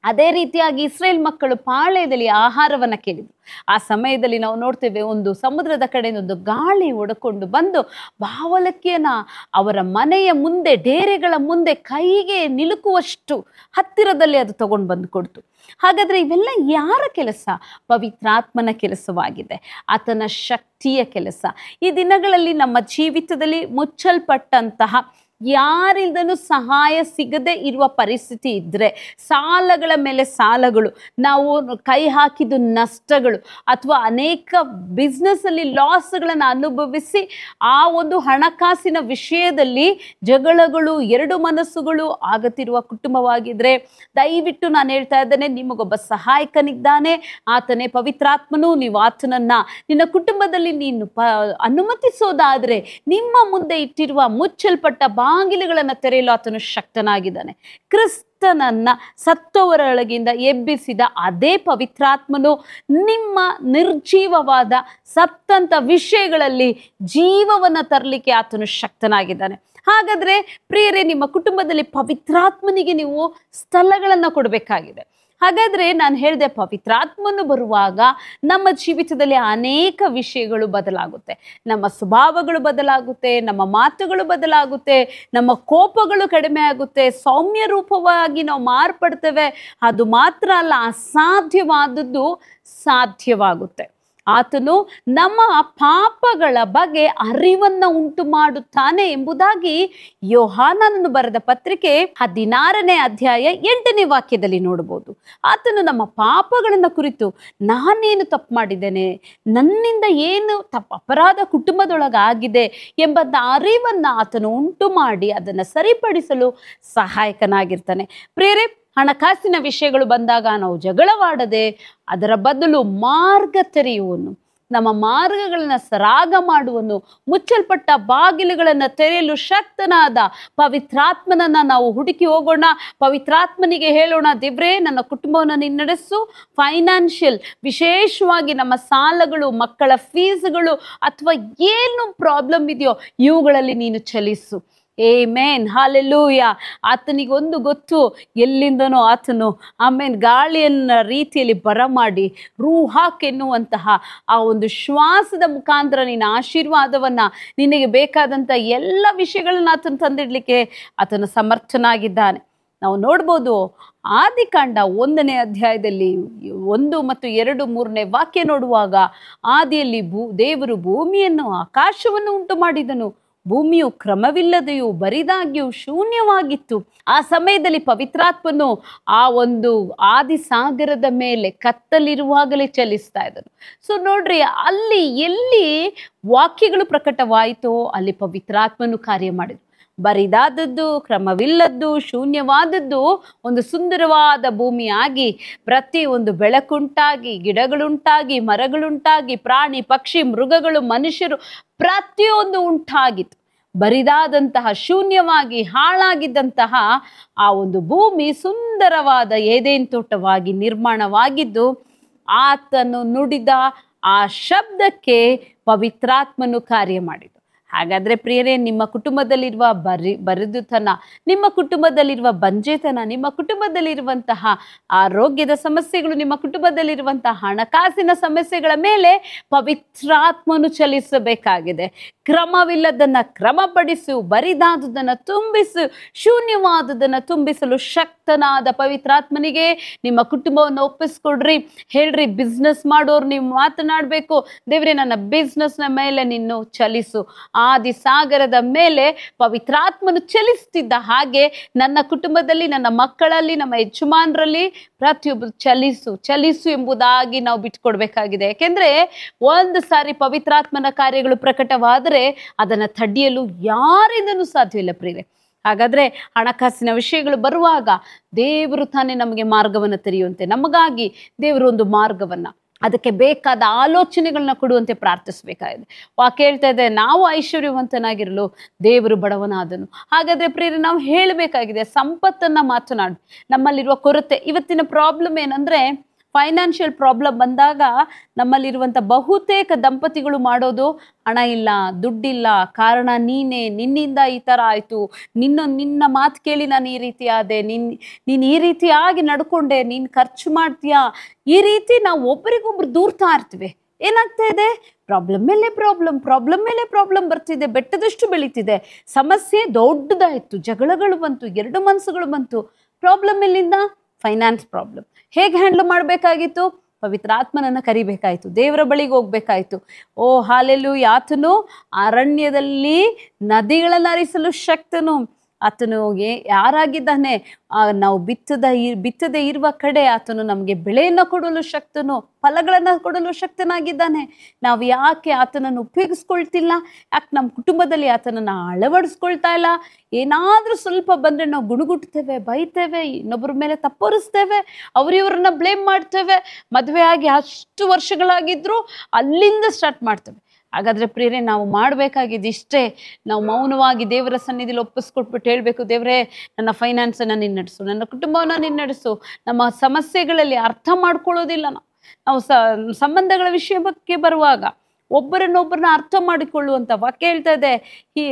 ಅದೇ ರೀತಿಯಾಗಿ ಇಸ್ರೇಲ್ ಮಕ್ಕಳು ಪಾಳೆಯದಲ್ಲಿ ಆಹಾರವನ್ನ ಕೇಳಿದ್ರು. ಆ ಸಮಯದಲ್ಲಿ ನಾವು ನೋಡ್ತೇವೆ, ಒಂದು ಸಮುದ್ರದ ಕಡೆಯಿಂದ ಒಂದು ಗಾಳಿ ಒಡಕೊಂಡು ಬಂದು ಬಾವಲಕ್ಕಿಯನ್ನ ಅವರ ಮನೆಯ ಮುಂದೆ, ಡೇರೆಗಳ ಮುಂದೆ ಕೈಗೆ ನಿಲುಕುವಷ್ಟು ಹತ್ತಿರದಲ್ಲಿ ಅದು ತಗೊಂಡು ಬಂದು ಕೊಡ್ತು. ಹಾಗಾದ್ರೆ ಇವೆಲ್ಲ ಯಾರ ಕೆಲಸ? ಪವಿತ್ರಾತ್ಮನ ಕೆಲಸವಾಗಿದೆ, ಆತನ ಶಕ್ತಿಯ ಕೆಲಸ. ಈ ದಿನಗಳಲ್ಲಿ ನಮ್ಮ ಜೀವಿತದಲ್ಲಿ ಮುಚ್ಚಲ್ಪಟ್ಟಂತಹ, ಯಾರಿಂದನೂ ಸಹಾಯ ಸಿಗದೆ ಇರುವ ಪರಿಸ್ಥಿತಿ ಇದ್ರೆ, ಸಾಲಗಳ ಮೇಲೆ ಸಾಲಗಳು, ನಾವು ಕೈ ಹಾಕಿದ ನಷ್ಟಗಳು, ಅಥವಾ ಅನೇಕ ಬಿಸ್ನೆಸ್ ಅಲ್ಲಿ ಲಾಸ್ಗಳನ್ನು ಅನುಭವಿಸಿ ಆ ಒಂದು ಹಣಕಾಸಿನ ವಿಷಯದಲ್ಲಿ ಜಗಳಗಳು, ಎರಡು ಮನಸ್ಸುಗಳು ಆಗುತ್ತಿರುವ ಕುಟುಂಬವಾಗಿದ್ರೆ, ದಯವಿಟ್ಟು ನಾನು ಹೇಳ್ತಾ ಇದ್ದೇನೆ, ನಿಮಗೊಬ್ಬ ಸಹಾಯಕನಿದ್ದಾನೆ, ಆತನೇ ಪವಿತ್ರಾತ್ಮನು. ನೀವು ಆತನನ್ನ ನಿನ್ನ ಕುಟುಂಬದಲ್ಲಿ ನೀನು ಅನುಮತಿಸೋದಾದ್ರೆ ನಿಮ್ಮ ಮುಂದೆ ಇಟ್ಟಿರುವ ಮುಚ್ಚಲ್ಪಟ್ಟ ಬಾಗಿಲುಗಳನ್ನು ತೆರೆಯಲು ಆತನು ಶಕ್ತನಾಗಿದ್ದಾನೆ. ಕ್ರಿಸ್ತನನ್ನ ಸತ್ತವರೊಳಗಿಂದ ಎಬ್ಬಿಸಿದ ಅದೇ ಪವಿತ್ರಾತ್ಮನು ನಿಮ್ಮ ನಿರ್ಜೀವವಾದ ಸತ್ತಂತ ವಿಷಯಗಳಲ್ಲಿ ಜೀವವನ್ನ ತರಲಿಕ್ಕೆ ಆತನು ಶಕ್ತನಾಗಿದ್ದಾನೆ. ಹಾಗಾದ್ರೆ ಪ್ರಿಯರೇ, ನಿಮ್ಮ ಕುಟುಂಬದಲ್ಲಿ ಪವಿತ್ರಾತ್ಮನಿಗೆ ನೀವು ಸ್ಥಳಗಳನ್ನ ಕೊಡಬೇಕಾಗಿದೆ. ಹಾಗಾದ್ರೆ ನಾನು ಹೇಳಿದೆ, ಪವಿತ್ರಾತ್ಮನು ಬರುವಾಗ ನಮ್ಮ ಜೀವಿತದಲ್ಲಿ ಅನೇಕ ವಿಷಯಗಳು ಬದಲಾಗುತ್ತೆ. ನಮ್ಮ ಸ್ವಭಾವಗಳು ಬದಲಾಗುತ್ತೆ, ನಮ್ಮ ಮಾತುಗಳು ಬದಲಾಗುತ್ತೆ, ನಮ್ಮ ಕೋಪಗಳು ಕಡಿಮೆ ಆಗುತ್ತೆ, ಸೌಮ್ಯ ರೂಪವಾಗಿ ನಾವು ಮಾರ್ಪಡ್ತೇವೆ. ಅದು ಮಾತ್ರ ಅಲ್ಲ, ಅಸಾಧ್ಯವಾದದ್ದು ಸಾಧ್ಯವಾಗುತ್ತೆ. ಆತನು ನಮ್ಮ ಪಾಪಗಳ ಬಗ್ಗೆ ಅರಿವನ್ನ ಉಂಟು ಮಾಡುತ್ತಾನೆ ಎಂಬುದಾಗಿ ಯೋಹಾನನು ಬರೆದ ಪತ್ರಿಕೆ 16ನೇ ಅಧ್ಯಾಯ 8ನೇ ವಾಕ್ಯದಲ್ಲಿ ನೋಡಬಹುದು. ಆತನು ನಮ್ಮ ಪಾಪಗಳನ್ನ ಕುರಿತು, ನಾನೇನು ತಪ್ಪು ಮಾಡಿದ್ದೇನೆ, ನನ್ನಿಂದ ಏನು ಅಪರಾಧ ಕುಟುಂಬದೊಳಗಾಗಿದೆ ಎಂಬ ಅರಿವನ್ನ ಆತನು ಉಂಟು ಮಾಡಿ ಅದನ್ನು ಸರಿಪಡಿಸಲು ಸಹಾಯಕನಾಗಿರ್ತಾನೆ. ಪ್ರೇರೆ, ಹಣಕಾಸಿನ ವಿಷಯಗಳು ಬಂದಾಗ ನಾವು ಜಗಳವಾಡದೆ ಅದರ ಬದಲು ಮಾರ್ಗ ತೆರೆಯುವನು, ನಮ್ಮ ಮಾರ್ಗಗಳನ್ನ ಸರಾಗ ಮಾಡುವನು, ಮುಚ್ಚಲ್ಪಟ್ಟ ಬಾಗಿಲುಗಳನ್ನು ತೆರೆಯಲು ಶಕ್ತನಾದ ಪವಿತ್ರಾತ್ಮನನ್ನ ನಾವು ಹುಡುಕಿ ಹೋಗೋಣ. ಪವಿತ್ರಾತ್ಮನಿಗೆ ಹೇಳೋಣ, ದೇವ್ರೇ ನನ್ನ ಕುಟುಂಬವನ್ನು ನೀನು ನಡೆಸು. ಫೈನಾನ್ಷಿಯಲ್, ವಿಶೇಷವಾಗಿ ನಮ್ಮ ಸಾಲಗಳು, ಮಕ್ಕಳ ಫೀಸ್ಗಳು ಅಥವಾ ಏನು ಪ್ರಾಬ್ಲಮ್ ಇದೆಯೋ ಇವುಗಳಲ್ಲಿ ನೀನು ಚಲಿಸು. Amen, hallelujah. ಆತನಿಗೆ ಒಂದು ಗೊತ್ತು, ಎಲ್ಲಿಂದನೋ ಆತನು ಗಾಳಿಯನ್ನ ರೀತಿಯಲ್ಲಿ ಬರಮಾಡಿ ರೂಹಾಕ್ ಎನ್ನುವಂತಹ ಆ ಒಂದು ಶ್ವಾಸದ ಮುಖಾಂತರ ನಿನ್ನ ಆಶೀರ್ವಾದವನ್ನ, ನಿನಗೆ ಬೇಕಾದಂಥ ಎಲ್ಲ ವಿಷಯಗಳನ್ನ ಆತನು ತಂದಿಡ್ಲಿಕ್ಕೆ ಆತನು ಸಮರ್ಥನಾಗಿದ್ದಾನೆ. ನಾವು ನೋಡ್ಬೋದು, ಆದಿಕಾಂಡ 1ನೇ ಅಧ್ಯಾಯದಲ್ಲಿ 1 ಮತ್ತು 2, 3ನೇ ವಾಕ್ಯ ನೋಡುವಾಗ, ಆದಿಯಲ್ಲಿ ದೇವರು ಭೂಮಿಯನ್ನು ಆಕಾಶವನ್ನು ಉಂಟು ಮಾಡಿದನು. ಭೂಮಿಯು ಕ್ರಮವಿಲ್ಲದೆಯೂ ಬರಿದಾಗಿಯೂ ಶೂನ್ಯವಾಗಿತ್ತು. ಆ ಸಮಯದಲ್ಲಿ ಪವಿತ್ರಾತ್ಮನು ಆ ಒಂದು ಆದಿಸಾಗರದ ಮೇಲೆ ಕತ್ತಲಿರುವಾಗಲೇ ಚಲಿಸ್ತಾ ಇದ್ದನು. ಸೊ ನೋಡ್ರಿ, ಅಲ್ಲಿ ಎಲ್ಲಿ ವಾಕ್ಯಗಳು ಪ್ರಕಟವಾಯಿತೋ ಅಲ್ಲಿ ಪವಿತ್ರಾತ್ಮನು ಕಾರ್ಯ ಮಾಡಿದ್ರು. ಬರಿದಾದದ್ದು, ಕ್ರಮವಿಲ್ಲದ್ದು, ಶೂನ್ಯವಾದದ್ದು ಒಂದು ಸುಂದರವಾದ ಭೂಮಿಯಾಗಿ, ಪ್ರತಿ ಒಂದು ಬೆಳಕುಂಟಾಗಿ, ಗಿಡಗಳುಂಟಾಗಿ, ಮರಗಳುಂಟಾಗಿ, ಪ್ರಾಣಿ ಪಕ್ಷಿ ಮೃಗಗಳು ಮನುಷ್ಯರು ಪ್ರತಿಯೊಂದು ಉಂಟಾಗಿತ್ತು. ಬರಿದಾದಂತಹ, ಶೂನ್ಯವಾಗಿ ಹಾಳಾಗಿದ್ದಂತಹ ಆ ಒಂದು ಭೂಮಿ ಸುಂದರವಾದ ಏದೇನ್ ತೋಟವಾಗಿ ನಿರ್ಮಾಣವಾಗಿದ್ದು, ಆತನು ನುಡಿದ ಆ ಶಬ್ದಕ್ಕೆ ಪವಿತ್ರಾತ್ಮನು ಕಾರ್ಯ ಮಾಡಿದ. ಹಾಗಾದ್ರೆ ಪ್ರಿಯರೇ, ನಿಮ್ಮ ಕುಟುಂಬದಲ್ಲಿರುವ ಬರಿದುತನ, ನಿಮ್ಮ ಕುಟುಂಬದಲ್ಲಿರುವ ಬಂಜೆತನ, ನಿಮ್ಮ ಕುಟುಂಬದಲ್ಲಿರುವಂತಹ ಆರೋಗ್ಯದ ಸಮಸ್ಯೆಗಳು, ನಿಮ್ಮ ಕುಟುಂಬದಲ್ಲಿರುವಂತಹ ಹಣಕಾಸಿನ ಸಮಸ್ಯೆಗಳ ಮೇಲೆ ಪವಿತ್ರಾತ್ಮನು ಚಲಿಸಬೇಕಾಗಿದೆ. ಕ್ರಮವಿಲ್ಲದನ್ನ ಕ್ರಮಪಡಿಸು, ಬರಿದಾದುದನ್ನು ತುಂಬಿಸು, ಶೂನ್ಯವಾದುದನ್ನು ತುಂಬಿಸಲು ಶಕ್ತನಾದ ಪವಿತ್ರಾತ್ಮನಿಗೆ ನಿಮ್ಮ ಕುಟುಂಬವನ್ನು ಒಪ್ಪಿಸ್ಕೊಡ್ರಿ. ಹೇಳ್ರಿ, ಬಿಸ್ನೆಸ್ ಮಾಡೋರು ನೀವು ಮಾತನಾಡಬೇಕು, ದೇವ್ರೆ ನನ್ನ ಬಿಸ್ನೆಸ್ನ ಮೇಲೆ ನೀನು ಚಲಿಸು. ಆದಿಸಾಗರದ ಮೇಲೆ ಪವಿತ್ರಾತ್ಮನು ಚಲಿಸ್ತಿದ್ದ ಹಾಗೆ ನನ್ನ ಕುಟುಂಬದಲ್ಲಿ, ನನ್ನ ಮಕ್ಕಳಲ್ಲಿ, ನಮ್ಮ ಯಜಮಾನರಲ್ಲಿ ಪ್ರತಿಯೊಬ್ಬರು ಚಲಿಸು ಎಂಬುದಾಗಿ ನಾವು ಬಿಟ್ಕೊಡ್ಬೇಕಾಗಿದೆ. ಯಾಕೆಂದ್ರೆ ಒಂದು ಸಾರಿ ಪವಿತ್ರಾತ್ಮನ ಕಾರ್ಯಗಳು ಪ್ರಕಟವಾದರೆ ಅದನ್ನು ತಡೆಯಲು ಯಾರಿಂದನೂ ಸಾಧ್ಯವಿಲ್ಲ ಪ್ರಿಯರೇ. ಹಾಗಾದ್ರೆ ಹಣಕಾಸಿನ ವಿಷಯಗಳು ಬರುವಾಗ ದೇವರು ತಾನೇ ನಮಗೆ ಮಾರ್ಗವನ್ನು ತೆರೆಯುವಂತೆ, ನಮಗಾಗಿ ದೇವರು ಒಂದು ಮಾರ್ಗವನ್ನ, ಅದಕ್ಕೆ ಬೇಕಾದ ಆಲೋಚನೆಗಳನ್ನ ಕೊಡುವಂತೆ ಪ್ರಾರ್ಥಿಸಬೇಕಾಗಿದೆ. ವಾಕ್ಯ ಹೇಳ್ತಾ ಇದೆ, ನಾವು ಐಶ್ವರ್ಯವಂತನಾಗಿರಲು ದೇವರು ಬಡವನಾದನು. ಹಾಗಾದ್ರೆ ಪ್ರಿಯರೇ, ನಾವು ಹೇಳಬೇಕಾಗಿದೆ, ಸಂಪತ್ತನ್ನ ಮಾತನಾಡಿ. ನಮ್ಮಲ್ಲಿರುವ ಕೊರತೆ, ಇವತ್ತಿನ ಪ್ರಾಬ್ಲಮ್ ಏನಂದ್ರೆ, ಫೈನಾನ್ಷಿಯಲ್ ಪ್ರಾಬ್ಲಮ್ ಬಂದಾಗ ನಮ್ಮಲ್ಲಿರುವಂಥ ಬಹುತೇಕ ದಂಪತಿಗಳು ಮಾಡೋದು, ಹಣ ಇಲ್ಲ, ದುಡ್ಡಿಲ್ಲ, ಕಾರಣ ನೀನೇ, ನಿನ್ನಿಂದ ಈ ಥರ ಆಯಿತು, ನಿನ್ನ ಮಾತು ಕೇಳಿ ನಾನು ಈ ರೀತಿ ಆದೆ, ನೀನು ಈ ರೀತಿಯಾಗಿ ನಡ್ಕೊಂಡೆ, ನೀನು ಖರ್ಚು ಮಾಡ್ತೀಯಾ, ಈ ರೀತಿ ನಾವು ಒಬ್ಬರಿಗೊಬ್ರು ದೂರ್ತಾ ಇರ್ತೀವಿ. ಏನಾಗ್ತಾ ಇದೆ? ಪ್ರಾಬ್ಲಮ್ ಮೇಲೆ ಪ್ರಾಬ್ಲಮ್ ಬರ್ತಿದೆ, ಬೆಟ್ಟದಷ್ಟು ಬೆಳೀತಿದೆ. ಸಮಸ್ಯೆ ದೊಡ್ಡದಾಯಿತು, ಜಗಳಗಳು ಬಂತು, ಎರಡು ಮನಸ್ಸುಗಳು ಬಂತು. ಪ್ರಾಬ್ಲಮ್ ಎಲ್ಲಿಂದ? Finance problem. ಹೇಗೆ ಹ್ಯಾಂಡಲ್ ಮಾಡಬೇಕಾಗಿತ್ತು? ಪವಿತ್ರಾತ್ಮನನ್ನು ಕರಿಬೇಕಾಯಿತು, ದೇವರ ಬಳಿಗೆ ಹೋಗ್ಬೇಕಾಯ್ತು. ಓ ಹಾಲೆಲೂಯಾ, ಆತನು ಅರಣ್ಯದಲ್ಲಿ ನದಿಗಳನ್ನು ಹರಿಸಲು ಶಕ್ತನು. ಆತನು ಯಾರಾಗಿದ್ದಾನೆ? ನಾವು ಬಿತ್ತದೇ ಇರುವ ಕಡೆ ಆತನು ನಮಗೆ ಬೆಳೆಯನ್ನು ಕೊಡಲು ಶಕ್ತನು, ಫಲಗಳನ್ನು ಕೊಡಲು ಶಕ್ತನಾಗಿದ್ದಾನೆ. ನಾವು ಯಾಕೆ ಆತನನ್ನು ಉಪಯೋಗಿಸ್ಕೊಳ್ತಿಲ್ಲ? ಯಾಕೆ ನಮ್ಮ ಕುಟುಂಬದಲ್ಲಿ ಆತನನ್ನು ಅಳವಡಿಸ್ಕೊಳ್ತಾ ಇಲ್ಲ? ಏನಾದರೂ ಸ್ವಲ್ಪ ಬಂದರೆ ನಾವು ಗುಣಗುಟ್ತೇವೆ, ಬೈತೇವೆ, ಇನ್ನೊಬ್ಬರ ಮೇಲೆ ತಪ್ಪೊರಿಸ್ತೇವೆ, ಅವರಿವ್ರನ್ನ ಬ್ಲೇಮ್ ಮಾಡ್ತೇವೆ. ಮದುವೆ ಆಗಿ ಅಷ್ಟು ವರ್ಷಗಳಾಗಿದ್ರು ಅಲ್ಲಿಂದ ಸ್ಟಾರ್ಟ್ ಮಾಡ್ತೇವೆ. ಹಾಗಾದರೆ ಪ್ರಿಯರೇ, ನಾವು ಮಾಡಬೇಕಾಗಿದ್ದು ಇಷ್ಟೇ. ನಾವು ಮೌನವಾಗಿ ದೇವರ ಸನ್ನಿಧಿಯಲ್ಲಿ ಒಪ್ಪಿಸ್ಕೊಟ್ಬಿಟ್ಟು ಹೇಳಬೇಕು, ದೇವರೇ ನನ್ನ ಫೈನಾನ್ಸನ್ನು ನೀನು ನಡೆಸು, ನನ್ನ ಕುಟುಂಬವನ್ನು ನೀನು ನಡೆಸು. ನಮ್ಮ ಸಮಸ್ಯೆಗಳಲ್ಲಿ ಅರ್ಥ ಮಾಡ್ಕೊಳ್ಳೋದಿಲ್ಲ ನಾವು ಸಂಬಂಧಗಳ ವಿಷಯಕ್ಕೆ ಬರುವಾಗ ಒಬ್ಬರನ್ನೊಬ್ಬರನ್ನ ಅರ್ಥ ಮಾಡಿಕೊಳ್ಳುವಂತ ವಾಕ್ಯ ಹೇಳ್ತಾ ಇದೆ. ಈ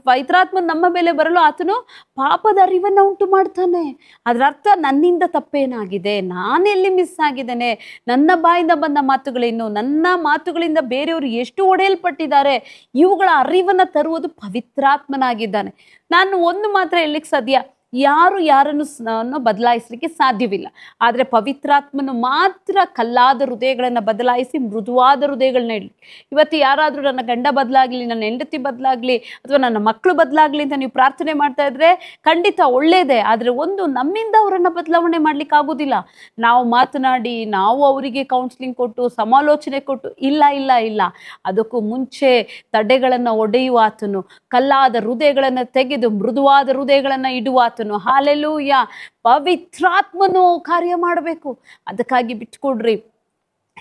ಪವಿತ್ರಾತ್ಮ ನಮ್ಮ ಮೇಲೆ ಬರಲು ಆತನು ಪಾಪದ ಅರಿವನ್ನ ಉಂಟು ಮಾಡ್ತಾನೆ. ಅದರ ಅರ್ಥ ನನ್ನಿಂದ ತಪ್ಪೇನಾಗಿದೆ, ನಾನೆಲ್ಲಿ ಮಿಸ್ ಆಗಿದ್ದೇನೆ, ನನ್ನ ಬಾಯಿಂದ ಬಂದ ಮಾತುಗಳೇನು, ನನ್ನ ಮಾತುಗಳಿಂದ ಬೇರೆಯವರು ಎಷ್ಟು ಒಡೆಯಲ್ಪಟ್ಟಿದ್ದಾರೆ, ಇವುಗಳ ಅರಿವನ್ನ ತರುವುದು ಪವಿತ್ರಾತ್ಮನಾಗಿದ್ದಾನೆ. ನಾನು ಒಂದು ಮಾತ್ರ ಹೇಳಲಿಕ್ಕೆ ಸಾಧ್ಯ, ಯಾರು ಯಾರನ್ನು ಬದಲಾಯಿಸಲಿಕ್ಕೆ ಸಾಧ್ಯವಿಲ್ಲ. ಆದರೆ ಪವಿತ್ರಾತ್ಮನು ಮಾತ್ರ ಕಲ್ಲಾದ ಹೃದಯಗಳನ್ನು ಬದಲಾಯಿಸಿ ಮೃದುವಾದ ಹೃದಯಗಳನ್ನ ಇಡಲಿ. ಇವತ್ತು ಯಾರಾದರೂ ನನ್ನ ಗಂಡ ಬದಲಾಗಲಿ, ನನ್ನ ಹೆಂಡತಿ ಬದಲಾಗಲಿ, ಅಥವಾ ನನ್ನ ಮಕ್ಕಳು ಬದಲಾಗಲಿ ಅಂತ ನೀವು ಪ್ರಾರ್ಥನೆ ಮಾಡ್ತಾ ಇದ್ರೆ ಖಂಡಿತ ಒಳ್ಳೇದೇ. ಆದರೆ ಒಂದು, ನಮ್ಮಿಂದ ಅವರನ್ನು ಬದಲಾವಣೆ ಮಾಡ್ಲಿಕ್ಕೆ ಆಗೋದಿಲ್ಲ. ನಾವು ಮಾತನಾಡಿ, ನಾವು ಅವರಿಗೆ ಕೌನ್ಸಿಲಿಂಗ್ ಕೊಟ್ಟು, ಸಮಾಲೋಚನೆ ಕೊಟ್ಟು, ಇಲ್ಲ ಇಲ್ಲ ಇಲ್ಲ. ಅದಕ್ಕೂ ಮುಂಚೆ ತಡೆಗಳನ್ನು ಒಡೆಯುವ ಆತನು, ಕಲ್ಲಾದ ಹೃದಯಗಳನ್ನು ತೆಗೆದು ಮೃದುವಾದ ಹೃದಯಗಳನ್ನು ಇಡುವ ಆತನು. ಹಾಲೆಲೂಯ. ಪವಿತ್ರಾತ್ಮನು ಕಾರ್ಯ ಮಾಡಬೇಕು. ಅದಕ್ಕಾಗಿ ಬಿಟ್ಕೊಡ್ರಿ.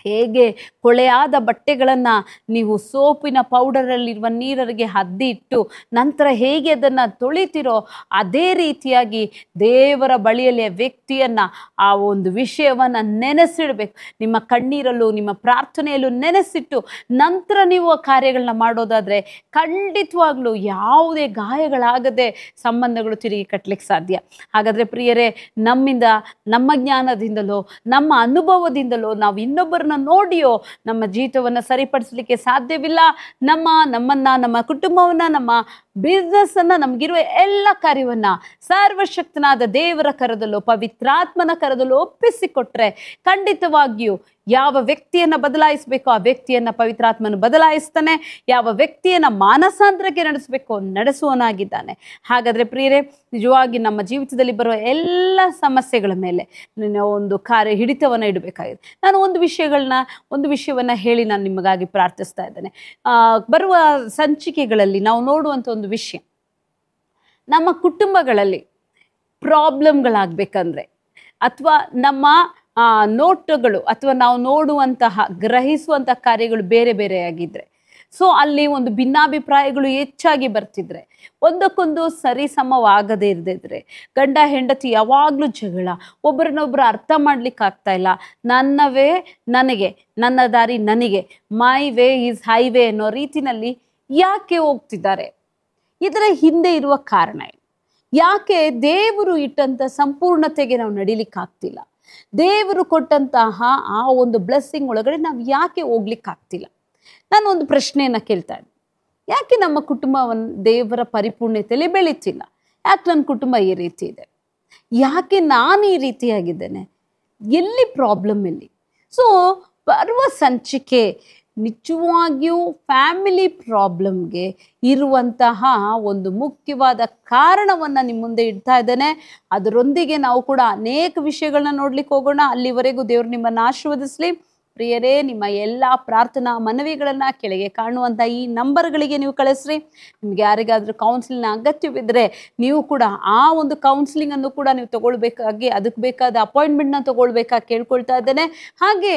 ಹೇಗೆ ಕೊಳೆಯಾದ ಬಟ್ಟೆಗಳನ್ನು ನೀವು ಸೋಪಿನ ಪೌಡರಲ್ಲಿರುವ ನೀರಿಗೆ ಅದ್ದಿ ಇಟ್ಟು ನಂತರ ಹೇಗೆ ಅದನ್ನು ತೊಳಿತೀರೋ, ಅದೇ ರೀತಿಯಾಗಿ ದೇವರ ಬಳಿಯಲ್ಲಿ ವ್ಯಕ್ತಿಯನ್ನು, ಆ ಒಂದು ವಿಷಯವನ್ನು ನೆನೆಸಿಡಬೇಕು. ನಿಮ್ಮ ಕಣ್ಣೀರಲ್ಲೂ ನಿಮ್ಮ ಪ್ರಾರ್ಥನೆಯಲ್ಲೂ ನೆನೆಸಿಟ್ಟು ನಂತರ ನೀವು ಆ ಕಾರ್ಯಗಳನ್ನ ಮಾಡೋದಾದರೆ ಖಂಡಿತವಾಗ್ಲೂ ಯಾವುದೇ ಗಾಯಗಳಾಗದೆ ಸಂಬಂಧಗಳು ತಿರುಗಿ ಕಟ್ಟಲಿಕ್ಕೆ ಸಾಧ್ಯ. ಹಾಗಾದರೆ ಪ್ರಿಯರೇ, ನಮ್ಮಿಂದ, ನಮ್ಮ ಜ್ಞಾನದಿಂದಲೋ ನಮ್ಮ ಅನುಭವದಿಂದಲೋ ನಾವು ಇನ್ನೊಬ್ಬರನ್ನ ನೋಡಿಯೋ ನಮ್ಮ ಜೀವಿತವನ್ನು ಸರಿಪಡಿಸಲಿಕ್ಕೆ ಸಾಧ್ಯವಿಲ್ಲ. ನಮ್ಮ ಕುಟುಂಬವನ್ನ, ನಮ್ಮ ಬಿಸ್ನೆಸ್ ಅನ್ನ, ನಮಗಿರುವ ಎಲ್ಲ ಕಾರ್ಯವನ್ನ ಸರ್ವಶಕ್ತನಾದ ದೇವರ ಕರದಲ್ಲೋ ಪವಿತ್ರಾತ್ಮನ ಕರದಲ್ಲೋ ಒಪ್ಪಿಸಿಕೊಟ್ರೆ ಖಂಡಿತವಾಗಿಯೂ ಯಾವ ವ್ಯಕ್ತಿಯನ್ನ ಬದಲಾಯಿಸಬೇಕು ಆ ವ್ಯಕ್ತಿಯನ್ನ ಪವಿತ್ರಾತ್ಮನು ಬದಲಾಯಿಸ್ತಾನೆ. ಯಾವ ವ್ಯಕ್ತಿಯನ್ನ ಮಾನಸಾಂತರಕ್ಕೆ ನಡೆಸಬೇಕು ನಡೆಸುವನಾಗಿದ್ದಾನೆ. ಹಾಗಾದ್ರೆ ಪ್ರಿಯರೇ, ನಿಜವಾಗಿ ನಮ್ಮ ಜೀವಿತದಲ್ಲಿ ಬರುವ ಎಲ್ಲ ಸಮಸ್ಯೆಗಳ ಮೇಲೆ ಒಂದು ಕಾರ್ಯ ಹಿಡಿತವನ್ನ ಇಡಬೇಕಾಗಿದೆ. ನಾನು ಒಂದು ವಿಷಯವನ್ನ ಹೇಳಿ ನಾನು ನಿಮಗಾಗಿ ಪ್ರಾರ್ಥಿಸ್ತಾ ಇದ್ದೇನೆ. ಬರುವ ಸಂಚಿಕೆಗಳಲ್ಲಿ ನಾವು ನೋಡುವಂತ ಒಂದು ವಿಷಯ, ನಮ್ಮ ಕುಟುಂಬಗಳಲ್ಲಿ ಪ್ರಾಬ್ಲಮ್ಗಳಾಗಬೇಕಂದ್ರೆ, ಅಥವಾ ನಮ್ಮ ನೋಟುಗಳು ಅಥವಾ ನಾವು ನೋಡುವಂತಹ ಗ್ರಹಿಸುವಂತಹ ಕಾರ್ಯಗಳು ಬೇರೆ ಬೇರೆಯಾಗಿದ್ರೆ, ಸೊ ಅಲ್ಲಿ ಒಂದು ಭಿನ್ನಾಭಿಪ್ರಾಯಗಳು ಹೆಚ್ಚಾಗಿ ಬರ್ತಿದ್ರೆ, ಒಂದಕ್ಕೊಂದು ಸರಿಸಮವಾಗದೇ ಇರದಿದ್ರೆ, ಗಂಡ ಹೆಂಡತಿ ಯಾವಾಗಲೂ ಜಗಳ, ಒಬ್ಬರನ್ನೊಬ್ಬರು ಅರ್ಥ ಮಾಡ್ಲಿಕ್ಕೆ ಆಗ್ತಾ ಇಲ್ಲ, ನನ್ನವೇ ನನಗೆ, ನನ್ನ ದಾರಿ ನನಗೆ, ಮೈ ವೇ ಈಸ್ ಹೈವೇ ಅನ್ನೋ ರೀತಿನಲ್ಲಿ ಯಾಕೆ ಹೋಗ್ತಿದ್ದಾರೆ? ಇದರ ಹಿಂದೆ ಇರುವ ಕಾರಣ ಏನು? ಯಾಕೆ ದೇವರು ಇಟ್ಟಂತ ಸಂಪೂರ್ಣತೆಗೆ ನಾವು ನಡಿಲಿಕ್ಕಾಗ್ತಿಲ್ಲ? ದೇವರು ಕೊಟ್ಟಂತಹ ಆ ಒಂದು ಬ್ಲೆಸ್ಸಿಂಗ್ ಒಳಗಡೆ ನಾವು ಯಾಕೆ ಹೋಗ್ಲಿಕ್ಕಾಗ್ತಿಲ್ಲ? ನಾನು ಒಂದು ಪ್ರಶ್ನೆಯನ್ನ ಕೇಳ್ತಾ ಇದ್ದೆ. ಯಾಕೆ ನಮ್ಮ ಕುಟುಂಬವನ್ನು ದೇವರ ಪರಿಪೂರ್ಣತೆಯಲ್ಲಿ ಬೆಳೀತಿಲ್ಲ? ಯಾಕೆ ನನ್ನ ಕುಟುಂಬ ಈ ರೀತಿ ಇದೆ? ಯಾಕೆ ನಾನು ಈ ರೀತಿಯಾಗಿದ್ದೇನೆ? ಎಲ್ಲಿ ಪ್ರಾಬ್ಲಮ್ ಎಲ್ಲಿ? ಸೊ ಬರುವ ಸಂಚಿಕೆ ನಿಜವಾಗಿಯೂ ಫ್ಯಾಮಿಲಿ ಪ್ರಾಬ್ಲಮ್ಗೆ ಇರುವಂತಹ ಒಂದು ಮುಖ್ಯವಾದ ಕಾರಣವನ್ನು ನಿಮ್ಮ ಮುಂದೆ ಇಡ್ತಾ ಇದ್ದೇನೆ. ಅದರೊಂದಿಗೆ ನಾವು ಕೂಡ ಅನೇಕ ವಿಷಯಗಳನ್ನ ನೋಡ್ಲಿಕ್ಕೆ ಹೋಗೋಣ. ಅಲ್ಲಿವರೆಗೂ ದೇವರು ನಿಮ್ಮನ್ನು ಆಶೀರ್ವದಿಸಲಿ. ಪ್ರಿಯರೇ, ನಿಮ್ಮ ಎಲ್ಲ ಪ್ರಾರ್ಥನಾ ಮನವಿಗಳನ್ನು ಕೆಳಗೆ ಕಾಣುವಂಥ ಈ ನಂಬರ್ಗಳಿಗೆ ನೀವು ಕಳಿಸ್ರಿ. ನಿಮ್ಗೆ ಯಾರಿಗಾದ್ರೂ ಕೌನ್ಸಿಲಿಂಗ್ ಅಗತ್ಯವಿದ್ದರೆ ನೀವು ಕೂಡ ಆ ಒಂದು ಕೌನ್ಸಿಲಿಂಗನ್ನು ಕೂಡ ನೀವು ತಗೊಳ್ಬೇಕಾಗಿ, ಅದಕ್ಕೆ ಬೇಕಾದ ಅಪಾಯಿಂಟ್ಮೆಂಟ್ನ ತಗೊಳ್ಬೇಕಾಗಿ ಕೇಳ್ಕೊಳ್ತಾ ಇದ್ದೇನೆ. ಹಾಗೆ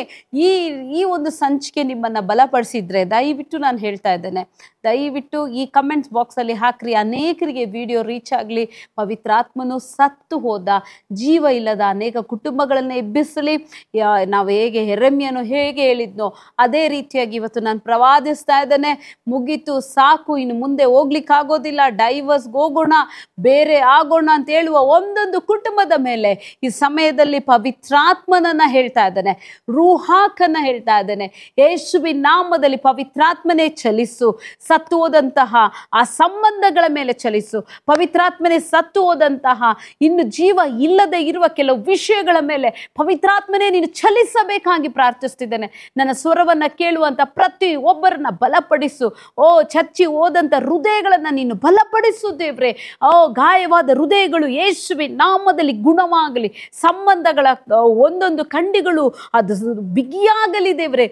ಈ ಒಂದು ಸಂಚಿಕೆ ನಿಮ್ಮನ್ನು ಬಲಪಡಿಸಿದ್ರೆ ದಯವಿಟ್ಟು ನಾನು ಹೇಳ್ತಾ ಇದ್ದೇನೆ, ದಯವಿಟ್ಟು ಈ ಕಮೆಂಟ್ಸ್ ಬಾಕ್ಸಲ್ಲಿ ಹಾಕ್ರಿ. ಅನೇಕರಿಗೆ ವಿಡಿಯೋ ರೀಚ್ ಆಗಲಿ. ಪವಿತ್ರಾತ್ಮನು ಸತ್ತು ಹೋದ, ಜೀವ ಇಲ್ಲದ ಅನೇಕ ಕುಟುಂಬಗಳನ್ನು ಎಬ್ಬಿಸಲಿ. ನಾವು ಹೇಗೆ ಯೆರೆಮೀಯನು ಹೇಗೆ ಹೇಳಿದ್ನೋ ಅದೇ ರೀತಿಯಾಗಿ ಇವತ್ತು ನಾನು ಪ್ರವಾದಿಸ್ತಾ ಇದ್ದೇನೆ. ಮುಗೀತು, ಸಾಕು, ಇನ್ನು ಮುಂದೆ ಹೋಗ್ಲಿಕ್ಕಾಗೋದಿಲ್ಲ, ಡೈವರ್ಸ್ಗೆ ಹೋಗೋಣ, ಬೇರೆ ಆಗೋಣ ಅಂತ ಹೇಳುವ ಒಂದೊಂದು ಕುಟುಂಬದ ಮೇಲೆ ಈ ಸಮಯದಲ್ಲಿ ಪವಿತ್ರಾತ್ಮನನ್ನ ಹೇಳ್ತಾ ಇದ್ದೇನೆ, ರೂಹಾಕನ್ನ ಹೇಳ್ತಾ ಇದ್ದೇನೆ. ಯೇಸುವಿನ ನಾಮದಲ್ಲಿ ಪವಿತ್ರಾತ್ಮನೇ ಚಲಿಸು. ಸತ್ತು ಹೋದಂತಹ ಆ ಸಂಬಂಧಗಳ ಮೇಲೆ ಚಲಿಸು. ಪವಿತ್ರಾತ್ಮನೇ ಸತ್ತು ಹೋದಂತಹ ಇನ್ನು ಜೀವ ಇಲ್ಲದೆ ಇರುವ ಕೆಲವು ವಿಷಯಗಳ ಮೇಲೆ ಪವಿತ್ರಾತ್ಮನೇ ನೀನು ಚಲಿಸಬೇಕಾಗಿ ಪ್ರಾರ್ಥಿಸ್ತಿದ್ದೇನೆ. ನನ್ನ ಸ್ವರವನ್ನ ಕೇಳುವಂತ ಪ್ರತಿ ಒಬ್ಬರನ್ನ ಬಲಪಡಿಸು. ಚಚ್ಚಿ ಹೋದಂತ ಹೃದಯಗಳನ್ನ ನೀನು ಬಲಪಡಿಸು ದೇವ್ರೆ. ಗಾಯವಾದ ಹೃದಯಗಳು ಯೇಸುವಿನ ನಾಮದಲ್ಲಿ ಗುಣವಾಗಲಿ. ಸಂಬಂಧಗಳ ಒಂದೊಂದು ಕಂಡಿಗಳು ಅದು ಬಿಗಿಯಾಗಲಿ ದೇವ್ರೆ.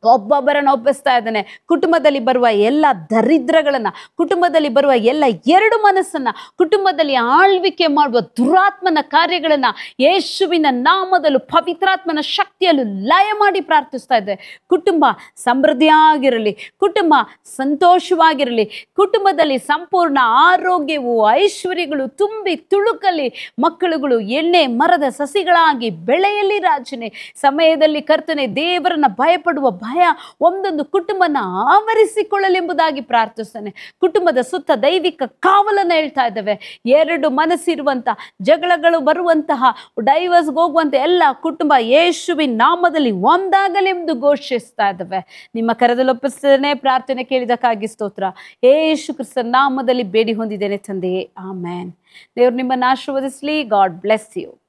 ಒಬ್ಬೊಬ್ಬರನ್ನು ಒಪ್ಪಿಸ್ತಾ ಇದ್ದಾನೆ. ಕುಟುಂಬದಲ್ಲಿ ಬರುವ ಎಲ್ಲ ದರಿದ್ರಗಳನ್ನ, ಕುಟುಂಬದಲ್ಲಿ ಬರುವ ಎಲ್ಲ ಎರಡು ಮನಸ್ಸನ್ನ, ಕುಟುಂಬದಲ್ಲಿ ಆಳ್ವಿಕೆ ಮಾಡುವ ದುರಾತ್ಮನ ಕಾರ್ಯಗಳನ್ನ ಯೇಸುವಿನ ನಾಮದಲ್ಲೂ ಪವಿತ್ರಾತ್ಮನ ಶಕ್ತಿಯಲ್ಲೂ ಲಯ ಮಾಡಿ ಪ್ರಾರ್ಥಿಸ್ತಾ ಇದ್ದೆ. ಕುಟುಂಬ ಸಮೃದ್ಧಿಯಾಗಿರಲಿ, ಕುಟುಂಬ ಸಂತೋಷವಾಗಿರಲಿ, ಕುಟುಂಬದಲ್ಲಿ ಸಂಪೂರ್ಣ ಆರೋಗ್ಯವು ಐಶ್ವರ್ಯಗಳು ತುಂಬಿ ತುಳುಕಲಿ. ಮಕ್ಕಳುಗಳು ಎಣ್ಣೆ ಮರದ ಸಸಿಗಳಾಗಿ ಬೆಳೆಯಲಿ ರಾಜನೇ. ಸಮಯದಲ್ಲಿ ಕರ್ತನೆ ದೇವರನ್ನ ಭಯಪಡುವ ಭಯ ಒಂದೊಂದು ಕುಟುಂಬನ ಆವರಿಸಿಕೊಳ್ಳಲೆಂಬುದಾಗಿ ಪ್ರಾರ್ಥಿಸ್ತೇನೆ. ಕುಟುಂಬದ ಸುತ್ತ ದೈವಿಕ ಕಾವಲನ್ನು ಹೇಳ್ತಾ ಇದ್ದಾವೆ. ಎರಡು ಮನಸ್ಸಿರುವಂಥ ಜಗಳಗಳು ಬರುವಂತಹ ಡೈವರ್ಸ್ಗೆ ಹೋಗುವಂಥ ಎಲ್ಲ ಕುಟುಂಬ ಯೇಸುವಿನ ನಾಮದಲ್ಲಿ ಒಂದಾಗಲೆಂದು ಘೋಷಿಸ್ತಾ ಇದ್ದಾವೆ. ನಿಮ್ಮ ಕರದಲ್ಲಿ ಒಪ್ಪಿಸ್ತೇನೆ. ಪ್ರಾರ್ಥನೆ ಕೇಳಿದಕ್ಕಾಗಿ ಸ್ತೋತ್ರ. ಯೇಸು ಕ್ರಿಸ್ತನ ನಾಮದಲ್ಲಿ ಬೇಡಿ ಹೊಂದಿದ್ದೇನೆ ತಂದೆಯೇ, ಆಮೆನ್. ದೇವರು ನಿಮ್ಮನ್ನು ಆಶೀರ್ವದಿಸಲಿ. God bless you.